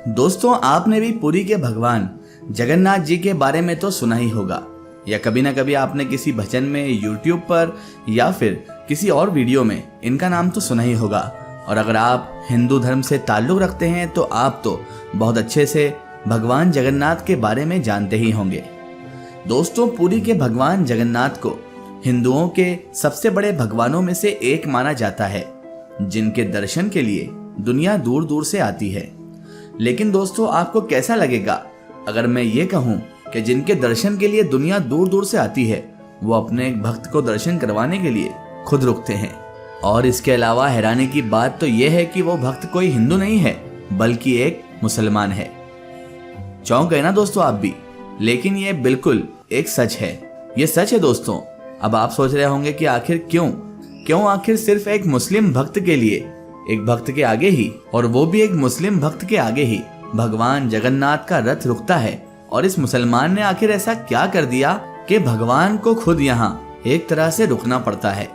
दोस्तों, आपने भी पुरी के भगवान जगन्नाथ जी के बारे में तो सुना ही होगा, या कभी ना कभी आपने किसी भजन में, यूट्यूब पर या फिर किसी और वीडियो में इनका नाम तो सुना ही होगा। और अगर आप हिंदू धर्म से ताल्लुक रखते हैं तो आप तो बहुत अच्छे से भगवान जगन्नाथ के बारे में जानते ही होंगे। दोस्तों, पुरी के भगवान जगन्नाथ को हिंदुओं के सबसे बड़े भगवानों में से एक माना जाता है, जिनके दर्शन के लिए दुनिया दूर दूर से आती है। लेकिन दोस्तों, आपको कैसा लगेगा अगर मैं ये कहूँ कि जिनके दर्शन के लिए दुनिया दूर दूर से आती है, वो अपने एक भक्त को दर्शन करवाने के लिए खुद रुकते हैं। और इसके अलावा हैरानी की बात तो यह है कि वो भक्त कोई हिंदू नहीं है, बल्कि एक मुसलमान है। चौंक गए ना दोस्तों आप भी? लेकिन ये बिल्कुल एक सच है, ये सच है दोस्तों। अब आप सोच रहे होंगे कि आखिर क्यों आखिर सिर्फ एक मुस्लिम भक्त के लिए, एक भक्त के आगे ही, और वो भी एक मुस्लिम भक्त के आगे ही भगवान जगन्नाथ का रथ रुकता है। और इस मुसलमान ने आखिर ऐसा क्या कर दिया कि भगवान को खुद यहाँ एक तरह से रुकना पड़ता है?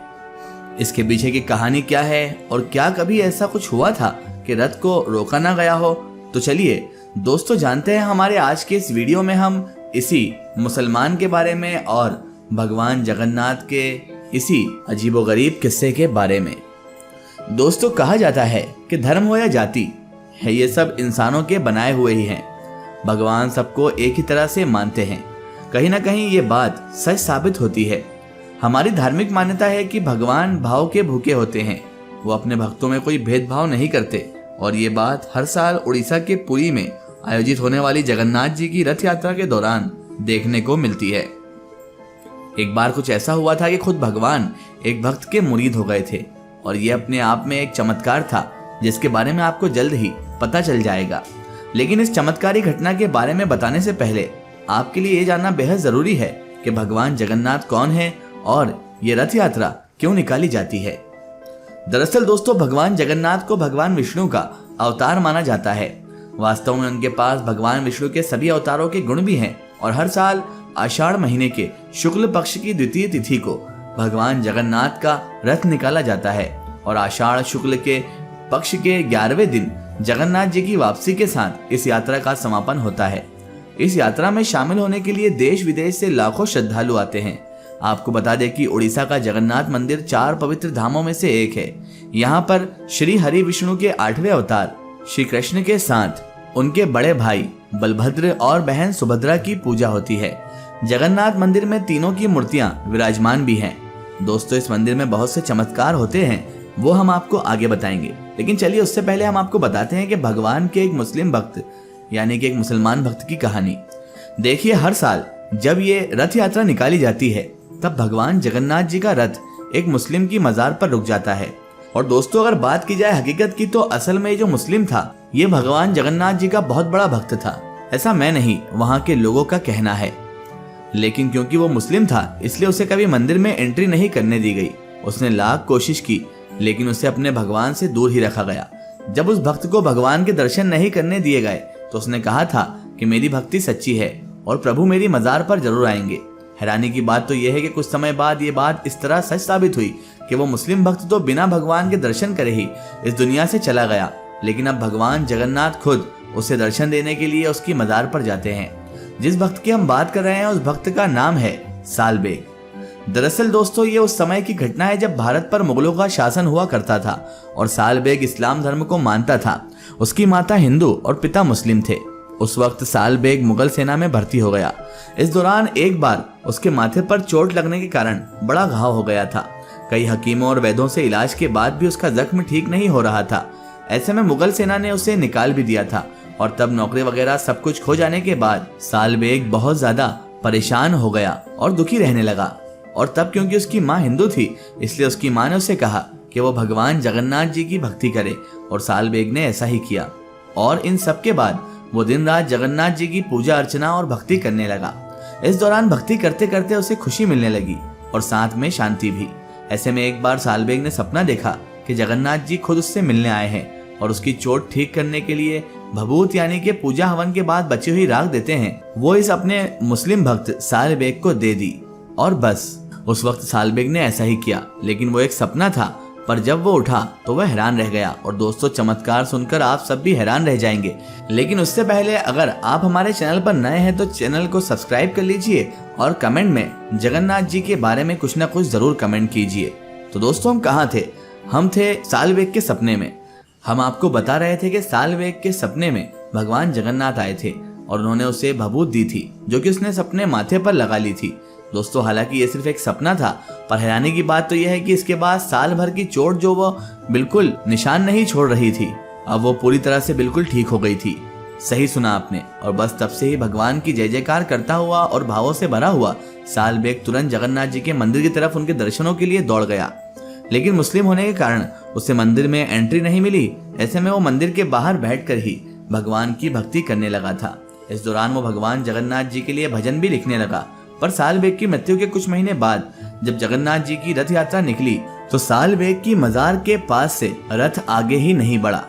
इसके पीछे की कहानी क्या है, और क्या कभी ऐसा कुछ हुआ था कि रथ को रोका ना गया हो? तो चलिए दोस्तों, जानते हैं हमारे आज के इस वीडियो में हम इसी मुसलमान के बारे में और भगवान जगन्नाथ के इसी अजीबोगरीब किस्से के बारे में। दोस्तों, कहा जाता है कि धर्म हो या जाति है, ये सब इंसानों के बनाए हुए ही हैं। भगवान सबको एक ही तरह से मानते हैं। कहीं ना कहीं ये बात सच साबित होती है। हमारी धार्मिक मान्यता है कि भगवान भाव के भूखे होते हैं, वो अपने भक्तों में कोई भेदभाव नहीं करते। और ये बात हर साल उड़ीसा के पुरी में आयोजित होने वाली जगन्नाथ जी की रथ यात्रा के दौरान देखने को मिलती है। एक बार कुछ ऐसा हुआ था कि खुद भगवान एक भक्त के मुरीद हो गए थे, और ये अपने आप में एक चमत्कार था जिसके बारे में आपको जल्द ही पता चल जाएगा। लेकिन इस चमत्कारी घटना के बारे में बताने से पहले आपके लिए ये जानना बेहद जरूरी है कि भगवान जगन्नाथ कौन है और ये रथ यात्रा क्यों निकाली जाती है। दरअसल दोस्तों, भगवान जगन्नाथ को भगवान विष्णु का अवतार माना जाता है। वास्तव में उनके पास भगवान विष्णु के सभी अवतारों के गुण भी हैं, और हर साल आषाढ़ महीने के शुक्ल पक्ष की द्वितीय तिथि को भगवान जगन्नाथ का रथ निकाला जाता है। और आषाढ़ शुक्ल के पक्ष के 11वें दिन जगन्नाथ जी की वापसी के साथ इस यात्रा का समापन होता है। इस यात्रा में शामिल होने के लिए देश विदेश से लाखों श्रद्धालु आते हैं। आपको बता दें कि उड़ीसा का जगन्नाथ मंदिर 4 पवित्र धामों में से एक है। यहाँ पर श्री हरि विष्णु के 8वें अवतार श्री कृष्ण के साथ उनके बड़े भाई बलभद्र और बहन सुभद्रा की पूजा होती है। जगन्नाथ मंदिर में तीनों की मूर्तियां विराजमान भी हैं। दोस्तों, इस मंदिर में बहुत से चमत्कार होते हैं, वो हम आपको आगे बताएंगे। लेकिन चलिए उससे पहले हम आपको बताते हैं कि भगवान के एक मुस्लिम भक्त यानी कि एक मुसलमान भक्त की कहानी। देखिए, हर साल जब ये रथ यात्रा निकाली जाती है तब भगवान जगन्नाथ जी का रथ एक मुस्लिम की मजार पर रुक जाता है। और दोस्तों, अगर बात की जाए हकीकत की, तो असल में जो मुस्लिम था ये भगवान जगन्नाथ जी का बहुत बड़ा भक्त था। ऐसा मैं नहीं, वहाँ के लोगों का कहना है। लेकिन क्योंकि वो मुस्लिम था, इसलिए उसे कभी मंदिर में एंट्री नहीं करने दी गई। उसने लाख कोशिश की, लेकिन उसे अपने भगवान से दूर ही रखा गया। जब उस भक्त को भगवान के दर्शन नहीं करने दिए गए तो उसने कहा था कि मेरी भक्ति सच्ची है और प्रभु मेरी मजार पर जरूर आएंगे। हैरानी की बात तो यह है कि कुछ समय बाद ये बात इस तरह सच साबित हुई कि वो मुस्लिम भक्त तो बिना भगवान के दर्शन करे ही इस दुनिया से चला गया। लेकिन अब भगवान जगन्नाथ खुद उसे दर्शन देने के लिए उसकी मजार पर जाते हैं। जिस भक्त की हम बात कर रहे हैं, उस भक्त का नाम है सालबेग। दरअसल दोस्तों, ये उस समय की घटना है जब भारत पर मुगलों का शासन हुआ करता था और सालबेग इस्लाम धर्म को मानता था। उसकी माता हिंदू और पिता मुस्लिम थे। उस वक्त सालबेग मुगल सेना में भर्ती हो गया। इस दौरान एक बार उसके माथे पर चोट लगने के कारण बड़ा घाव हो गया था। कई हकीमों और वैद्यों से इलाज के बाद भी उसका जख्म ठीक नहीं हो रहा था। ऐसे में मुगल सेना ने उसे निकाल भी दिया था। और तब नौकरी वगैरह सब कुछ खो जाने के बाद सालबेग बहुत ज्यादा परेशान हो गया और दुखी रहने लगा। और तब क्योंकि उसकी माँ हिंदू थी, इसलिए उसकी माँ ने उसे कहा कि वो भगवान जगन्नाथ जी की भक्ति करे, और सालबेग ने ऐसा ही किया। और इन सब के बाद वो दिन रात जगन्नाथ जी की पूजा अर्चना और भक्ति करने लगा। इस दौरान भक्ति करते करते उसे खुशी मिलने लगी और साथ में शांति भी। ऐसे में एक बार सालबेग ने सपना देखा कि जगन्नाथ जी खुद उससे मिलने आए हैं और उसकी चोट ठीक करने के लिए भभूत यानी कि पूजा हवन के बाद बची हुई राख देते हैं, वो इस अपने मुस्लिम भक्त सालबेग को दे दी। और बस उस वक्त सालबेग ने ऐसा ही किया। लेकिन वो एक सपना था, पर जब वो उठा तो वह हैरान रह गया। और दोस्तों, चमत्कार सुनकर आप सब भी हैरान रह जाएंगे, लेकिन उससे पहले अगर आप हमारे चैनल पर नए हैं तो चैनल को सब्सक्राइब कर लीजिए और कमेंट में जगन्नाथ जी के बारे में कुछ ना कुछ जरूर कमेंट कीजिए। तो दोस्तों, हम कहाँ थे? हम थे सालबेग के सपने में। हम आपको बता रहे थे कि सालबेग के सपने में भगवान जगन्नाथ आए थे और उन्होंने उसे भभूत दी थी, जो कि उसने अपने माथे पर लगा ली थी। दोस्तों, हालांकि ये सिर्फ एक सपना था, पर हैरानी की बात तो यह है कि इसके बाद साल भर की चोट जो वो बिल्कुल निशान नहीं छोड़ रही थी, अब वो पूरी तरह से बिल्कुल ठीक हो गई थी। सही सुना आपने। और बस तब से ही भगवान की जय जयकार करता हुआ और भावों से भरा हुआ सालबेग तुरंत जगन्नाथ जी के मंदिर की तरफ उनके दर्शनों के लिए दौड़ गया। लेकिन मुस्लिम होने के कारण उसे मंदिर में एंट्री नहीं मिली। ऐसे में वो मंदिर के बाहर बैठकर ही भगवान की भक्ति करने लगा था। इस दौरान वो भगवान जगन्नाथ जी के लिए भजन भी लिखने लगा। पर सालबेग की मृत्यु के कुछ महीने बाद जब जगन्नाथ जी की रथ यात्रा निकली तो सालबेग की मजार के पास से रथ आगे ही नहीं बढ़ा।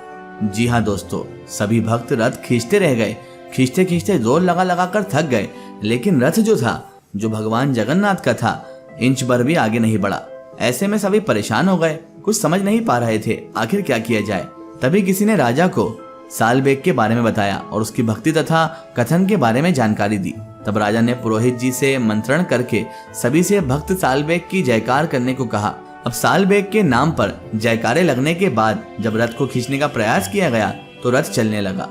जी हाँ दोस्तों, सभी भक्त रथ खींचते रह गए। खींचते खींचते जोर लगा कर थक गए, लेकिन रथ जो था, जो भगवान जगन्नाथ का था, इंच भर भी आगे नहीं बढ़ा। ऐसे में सभी परेशान हो गए, कुछ समझ नहीं पा रहे थे आखिर क्या किया जाए। तभी किसी ने राजा को सालबेग के बारे में बताया और उसकी भक्ति तथा कथन के बारे में जानकारी दी। तब राजा ने पुरोहित जी से मंत्रण करके सभी से भक्त सालबेग की जयकार करने को कहा। अब सालबेग के नाम पर जयकारे लगने के बाद जब रथ को खींचने का प्रयास किया गया तो रथ चलने लगा।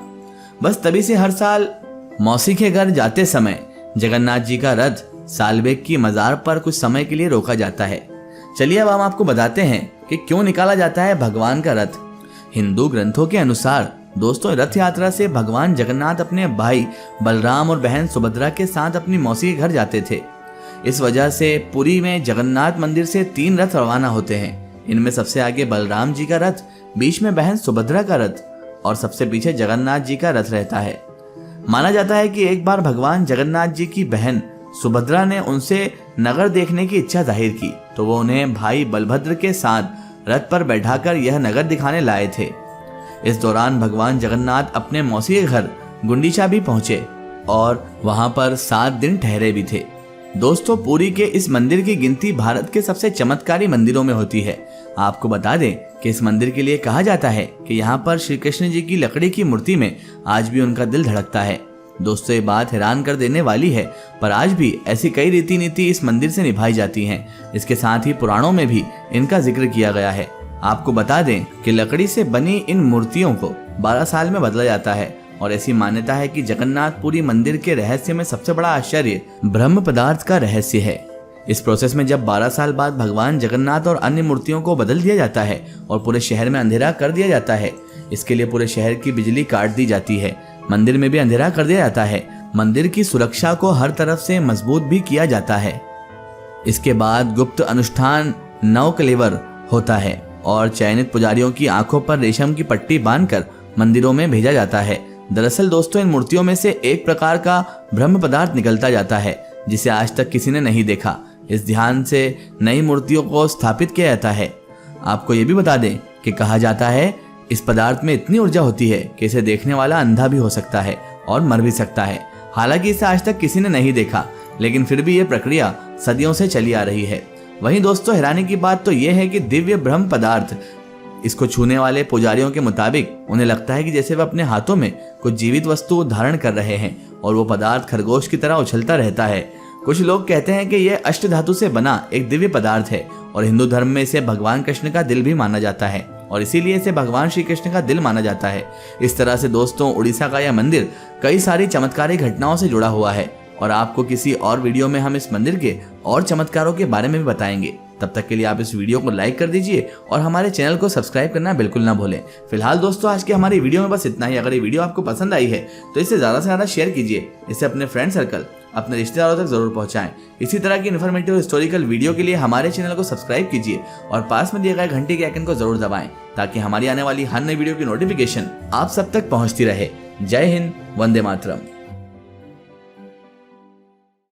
बस तभी से हर साल मौसी के घर जाते समय जगन्नाथ जी का रथ सालबेग की मजार पर कुछ समय के लिए रोका जाता है। चलिए अब हम आपको बताते हैं कि क्यों निकाला जाता है भगवान का रथ। हिंदू ग्रंथों के अनुसार दोस्तों, रथ यात्रा से भगवान जगन्नाथ अपने भाई बलराम और बहन सुभद्रा के साथ अपनी मौसी के घर जाते थे। इस वजह से पुरी में जगन्नाथ मंदिर से 3 रथ रवाना होते हैं। इनमें सबसे आगे बलराम जी का रथ, बीच में बहन सुभद्रा का रथ और सबसे पीछे जगन्नाथ जी का रथ रहता है। माना जाता है कि एक बार भगवान जगन्नाथ जी की बहन सुभद्रा ने उनसे नगर देखने की इच्छा जाहिर की, तो वो उन्हें भाई बलभद्र के साथ रथ पर बैठाकर यह नगर दिखाने लाए थे। इस दौरान भगवान जगन्नाथ अपने मौसी के घर गुंडीचा भी पहुंचे और वहां पर 7 दिन ठहरे भी थे। दोस्तों, पुरी के इस मंदिर की गिनती भारत के सबसे चमत्कारी मंदिरों में होती है। आपको बता दें कि इस मंदिर के लिए कहा जाता है कि यहाँ पर श्री कृष्ण जी की लकड़ी की मूर्ति में आज भी उनका दिल धड़कता है। दोस्तों, ये बात हैरान कर देने वाली है, पर आज भी ऐसी कई रीति नीति इस मंदिर से निभाई जाती हैं। इसके साथ ही पुराणों में भी इनका जिक्र किया गया है। आपको बता दें कि लकड़ी से बनी इन मूर्तियों को 12 साल में बदला जाता है और ऐसी मान्यता है कि जगन्नाथपुरी मंदिर के रहस्य में सबसे बड़ा आश्चर्य ब्रह्म पदार्थ का रहस्य है। इस प्रोसेस में जब 12 साल बाद भगवान जगन्नाथ और अन्य मूर्तियों को बदल दिया जाता है और पूरे शहर में अंधेरा कर दिया जाता है। इसके लिए पूरे शहर की बिजली काट दी जाती है, मंदिर में भी अंधेरा कर दिया जाता है। मंदिर की सुरक्षा को हर तरफ से मजबूत भी किया जाता है। इसके बाद गुप्त अनुष्ठान 9 कलेवर होता है और चयनित पुजारियों की आंखों पर रेशम की पट्टी बांधकर मंदिरों में भेजा जाता है। दरअसल दोस्तों, इन मूर्तियों में से एक प्रकार का ब्रह्म पदार्थ निकलता जाता है जिसे आज तक किसी ने नहीं देखा। इस ध्यान से नई मूर्तियों को स्थापित किया जाता है। आपको ये भी बता दें कि कहा जाता है इस पदार्थ में इतनी ऊर्जा होती है कि इसे देखने वाला अंधा भी हो सकता है और मर भी सकता है। हालांकि इसे आज तक किसी ने नहीं देखा, लेकिन फिर भी ये प्रक्रिया सदियों से चली आ रही है। वहीं दोस्तों, हैरानी की बात तो यह है कि दिव्य ब्रह्म पदार्थ इसको छूने वाले पुजारियों के मुताबिक उन्हें लगता है कि जैसे वे अपने हाथों में कुछ जीवित वस्तु धारण कर रहे हैं और वो पदार्थ खरगोश की तरह उछलता रहता है। कुछ लोग कहते हैं कि यह अष्ट धातु से बना एक दिव्य पदार्थ है और हिंदू धर्म में इसे भगवान कृष्ण का दिल भी माना जाता है और इसीलिए इसे भगवान श्री कृष्ण का दिल माना जाता है। इस तरह से दोस्तों, उड़ीसा का यह मंदिर कई सारी चमत्कारी घटनाओं से जुड़ा हुआ है और आपको किसी और वीडियो में हम इस मंदिर के और चमत्कारों के बारे में भी बताएंगे। तब तक के लिए आप इस वीडियो को लाइक कर दीजिए और हमारे चैनल को सब्सक्राइब करना बिल्कुल ना भूलें। फिलहाल दोस्तों, आज की हमारी वीडियो में बस इतना ही। अगर ये वीडियो आपको पसंद आई है तो इसे ज्यादा से ज्यादा शेयर कीजिए। इसे अपने फ्रेंड सर्कल, अपने रिश्तेदारों तक जरूर पहुंचाएं। इसी तरह की इन्फॉर्मेटिव हिस्टोरिकल वीडियो के लिए हमारे चैनल को सब्सक्राइब कीजिए और पास में दिए गए घंटे के आइकन को जरूर दबाएं ताकि हमारी आने वाली हर नई वीडियो की नोटिफिकेशन आप सब तक पहुंचती रहे। जय हिंद, वंदे मातरम।